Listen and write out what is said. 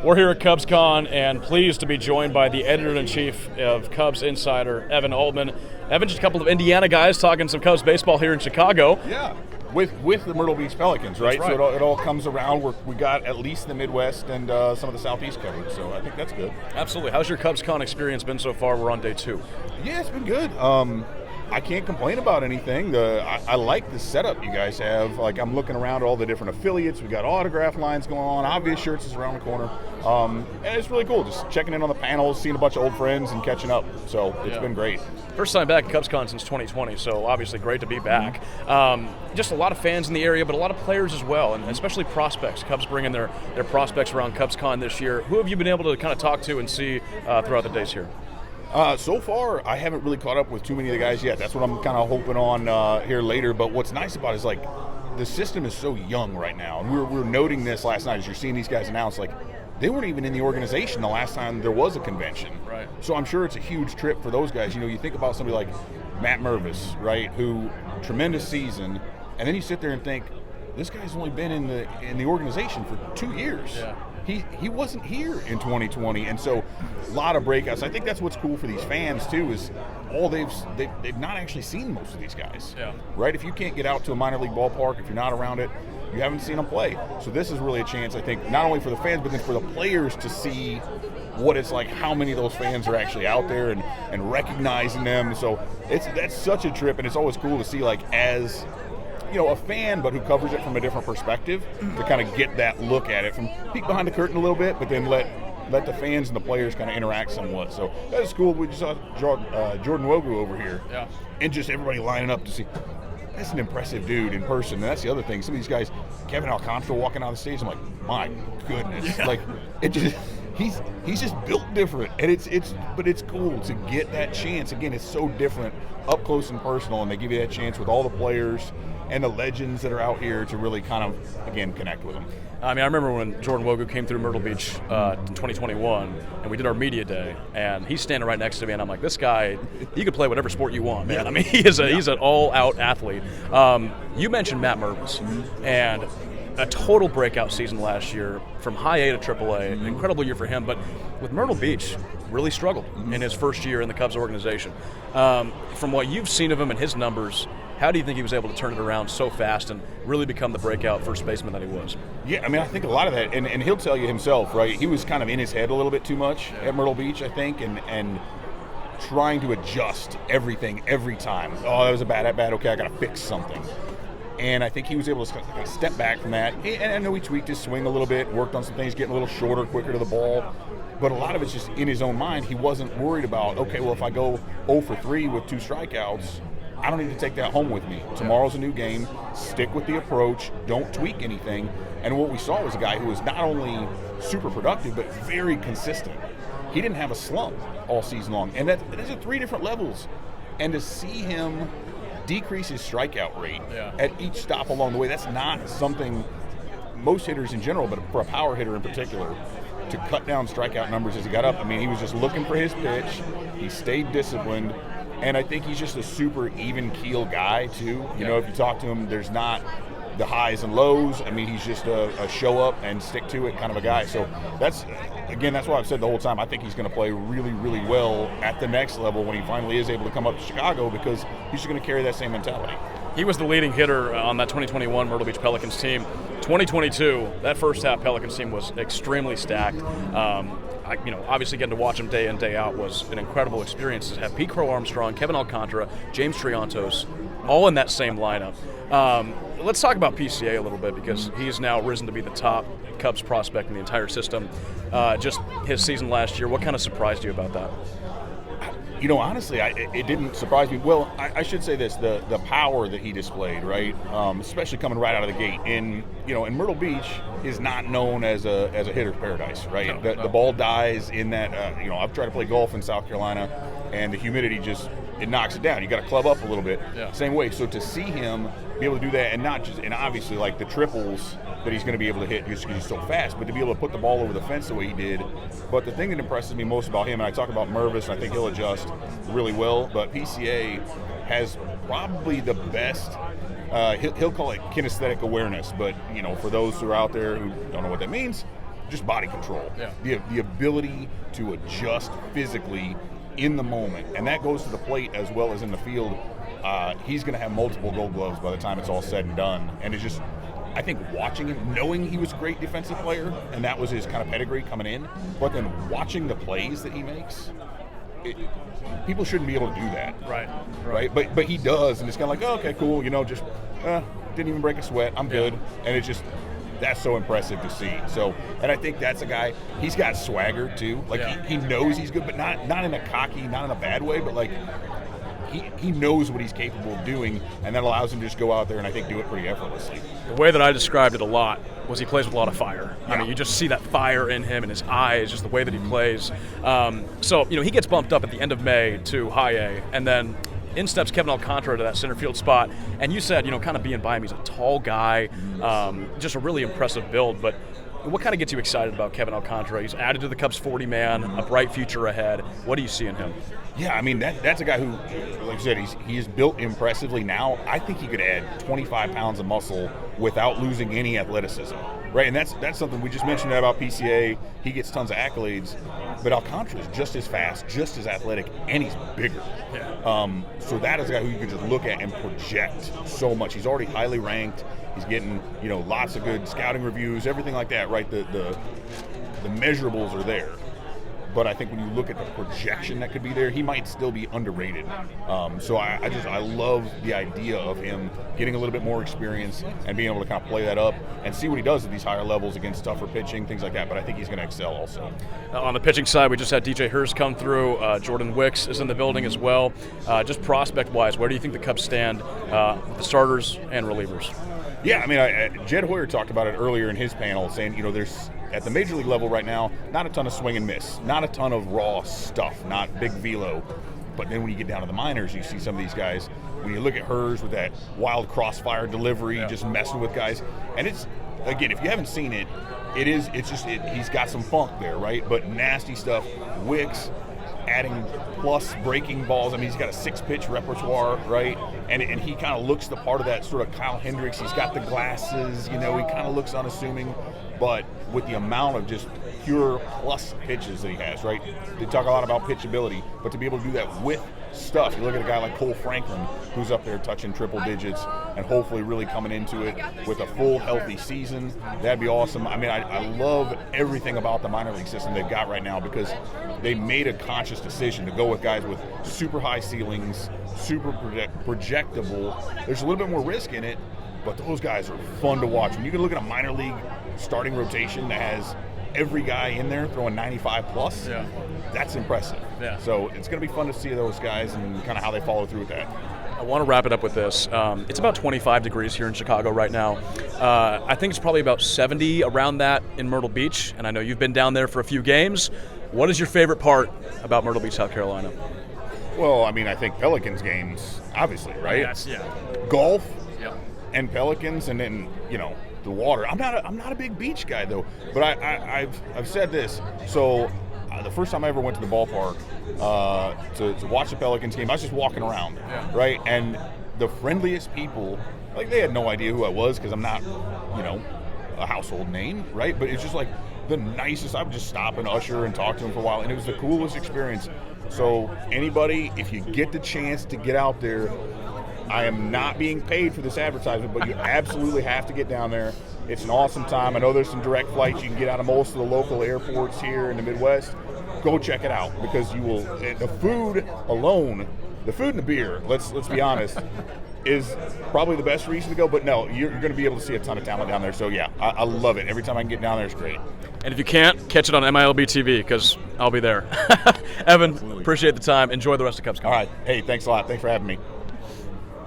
We're here at CubsCon and pleased to be joined by the editor-in-chief of Cubs Insider, Evan Altman. Evan, just a couple of Indiana guys talking some Cubs baseball here in Chicago. Yeah, with the Myrtle Beach Pelicans, right? That's right. So it all comes around. We got at least the Midwest and some of the Southeast covered, so I think that's good. Absolutely. How's your CubsCon experience been so far? We're on day 2. Yeah, it's been good. I can't complain about anything. I like the setup you guys have. Like, I'm looking around at all the different affiliates. We got autograph lines going on. Obvious Shirts is around the corner. And it's really cool. Just checking in on the panels, seeing a bunch of old friends, and catching up. So it's been great. First time back at CubsCon since 2020, so obviously great to be back. Just a lot of fans in the area, but a lot of players as well, and especially prospects. Cubs bringing their prospects around CubsCon this year. Who have you been able to kind of talk to and see throughout the days here? So far, I haven't really caught up with too many of the guys yet. That's what I'm kind of hoping on here later. But what's nice about it is, like, the system is so young right now. And we were noting this last night as you're seeing these guys announce, like, they weren't even in the organization the last time there was a convention. Right. So I'm sure it's a huge trip for those guys. You know, you think about somebody like Matt Mervis, right, who, tremendous season, and then you sit there and think, this guy's only been in the organization for 2 years. Yeah. He wasn't here in 2020, and so a lot of breakouts. I think that's what's cool for these fans too, is they've not actually seen most of these guys. Yeah. Right? If you can't get out to a minor league ballpark, if you're not around it, you haven't seen them play. So this is really a chance, I think, not only for the fans, but then for the players to see what it's like, how many of those fans are actually out there and recognizing them. So that's such a trip, and it's always cool to see, like, as a fan, but who covers it from a different perspective, to kind of get that look at it, from peek behind the curtain a little bit, but then let the fans and the players kind of interact somewhat. So that is cool. We just saw Jordan Wogu over here, and just everybody lining up to see. That's an impressive dude in person. And that's the other thing. Some of these guys, Kevin Alcantara walking out of the stage, I'm like, my goodness, like, it just. He's just built different, and it's cool to get that chance. Again, it's so different, up close and personal, and they give you that chance with all the players and the legends that are out here to really kind of, again, connect with them. I mean, I remember when Jordan Wogu came through Myrtle Beach in 2021, and we did our media day, and he's standing right next to me, and I'm like, this guy, he could play whatever sport you want, man. I mean, he's an all-out athlete. You mentioned Matt Mervis, and a total breakout season last year from high A to triple A. An incredible year for him, but with Myrtle Beach, really struggled in his first year in the Cubs organization. From what you've seen of him and his numbers, how do you think he was able to turn it around so fast and really become the breakout first baseman that he was? Yeah, I mean, I think a lot of that, and he'll tell you himself, right? He was kind of in his head a little bit too much at Myrtle Beach, I think, and trying to adjust everything every time. Oh, that was a bad at bat. Okay, I got to fix something. And I think he was able to kind of step back from that. And I know he tweaked his swing a little bit, worked on some things, getting a little shorter, quicker to the ball. But a lot of it's just in his own mind. He wasn't worried about, okay, well, if I go 0 for 3 with 2 strikeouts, I don't need to take that home with me. Tomorrow's a new game. Stick with the approach. Don't tweak anything. And what we saw was a guy who was not only super productive, but very consistent. He didn't have a slump all season long. And that's at 3 different levels. And to see him decrease his strikeout rate at each stop along the way, that's not something most hitters in general, but for a power hitter in particular, to cut down strikeout numbers as he got up. I mean, he was just looking for his pitch. He stayed disciplined, and I think he's just a super even keel guy too. You know, if you talk to him, there's not the highs and lows. I mean, he's just a show up and stick to it kind of a guy. So that's what I've said the whole time. I think he's going to play really, really well at the next level when he finally is able to come up to Chicago, because he's just going to carry that same mentality. He was the leading hitter on that 2021 Myrtle Beach Pelicans team. 2022, that first half Pelicans team was extremely stacked. Obviously getting to watch him day in, day out was an incredible experience. To have Pete Crow Armstrong, Kevin Alcantara, James Triantos, all in that same lineup. Let's talk about PCA a little bit, because he's now risen to be the top Cubs prospect in the entire system. Just his season last year, what kind of surprised you about that? Honestly, it didn't surprise me. Well, I should say this: the power that he displayed, right, especially coming right out of the gate. In Myrtle Beach is not known as a hitter's paradise, right? No. The ball dies in that. I've tried to play golf in South Carolina, and the humidity it knocks it down. You got to club up a little bit. Yeah. Same way. So to see him be able to do that, and obviously like the triples that he's going to be able to hit just because he's so fast, but to be able to put the ball over the fence the way he did. But the thing that impresses me most about him, and I talk about Mervis, and I think he'll adjust really well, but PCA has probably the best, he'll call it kinesthetic awareness, but for those who are out there who don't know what that means, just body control. Yeah. The ability to adjust physically in the moment, and that goes to the plate as well as in the field. He's going to have multiple Gold Gloves by the time it's all said and done, and it's just, I think, watching him, knowing he was a great defensive player, and that was his kind of pedigree coming in, but then watching the plays that he makes, people shouldn't be able to do that. Right? But he does, and it's kind of like, oh, okay, cool, just didn't even break a sweat, I'm good, and it's just, that's so impressive to see. So, and I think that's a guy, he's got swagger too. Like, he knows he's good, but not in a cocky, not in a bad way, but like, he knows what he's capable of doing, and that allows him to just go out there and I think do it pretty effortlessly. The way that I described it a lot was he plays with a lot of fire. Yeah. I mean, you just see that fire in him and his eyes, just the way that he plays. So, he gets bumped up at the end of May to high A, and then in steps Kevin Alcantara to that center field spot. And you said, kind of being by him, he's a tall guy, just a really impressive build. But what kind of gets you excited about Kevin Alcantara? He's added to the Cubs 40-man, a bright future ahead. What do you see in him? Yeah, I mean, that's a guy who, like I said, he is built impressively now. I think he could add 25 pounds of muscle without losing any athleticism, right? And that's something we just mentioned about PCA. He gets tons of accolades, but Alcantara is just as fast, just as athletic, and he's bigger. Yeah. So that is a guy who you can just look at and project so much. He's already highly ranked. He's getting, lots of good scouting reviews, everything like that, right? The measurables are there. But I think when you look at the projection that could be there, he might still be underrated. So I love the idea of him getting a little bit more experience and being able to kind of play that up and see what he does at these higher levels against tougher pitching, things like that. But I think he's going to excel also. On the pitching side, we just had DJ Hurst come through. Jordan Wicks is in the building as well. Just prospect-wise, where do you think the Cubs stand with the starters and relievers? Yeah, I mean, Jed Hoyer talked about it earlier in his panel, saying, there's, at the major league level right now, not a ton of swing and miss, not a ton of raw stuff, not big velo. But then when you get down to the minors, you see some of these guys, when you look at Hers with that wild crossfire delivery, just messing with guys. And it's, again, if you haven't seen it, he's got some funk there, right? But nasty stuff. Wicks, adding plus breaking balls. I mean, he's got a 6-pitch repertoire, right? And he kind of looks the part of that sort of Kyle Hendricks. He's got the glasses, he kind of looks unassuming. But with the amount of just pure plus pitches that he has, right? They talk a lot about pitchability, but to be able to do that with stuff. You look at a guy like Cole Franklin, who's up there touching triple digits and hopefully really coming into it with a full, healthy season. That'd be awesome. I mean, I love everything about the minor league system they've got right now because they made a conscious decision to go with guys with super high ceilings, super projectable. There's a little bit more risk in it, but those guys are fun to watch. When you can look at a minor league starting rotation that has every guy in there throwing 95 plus, that's impressive. Yeah. So it's going to be fun to see those guys and kind of how they follow through with that. I want to wrap it up with this. It's about 25 degrees here in Chicago right now. I think it's probably about 70 around that in Myrtle Beach, and I know you've been down there for a few games. What is your favorite part about Myrtle Beach, South Carolina? Well, I mean, I think Pelicans games, obviously, right? Yes, yeah. Golf Yep. and Pelicans, and then, the water. I'm not a big beach guy though, but I've said this. So the first time I ever went to the ballpark to watch the Pelicans game, I was just walking around, right? And the friendliest people, like, they had no idea who I was because I'm not, a household name, right? But it's just like the nicest. I would just stop and usher and talk to them for a while, and it was the coolest experience. So anybody, if you get the chance to get out there, I am not being paid for this advertisement, but you absolutely have to get down there. It's an awesome time. I know there's some direct flights you can get out of most of the local airports here in the Midwest. Go check it out because you will. The food alone, the food and the beer, let's be honest, is probably the best reason to go. But no, you're going to be able to see a ton of talent down there. So yeah, I love it. Every time I can get down there, it's great. And if you can't, catch it on MILB TV because I'll be there. Evan, appreciate the time. Enjoy the rest of Cubs. All right. Hey, thanks a lot. Thanks for having me.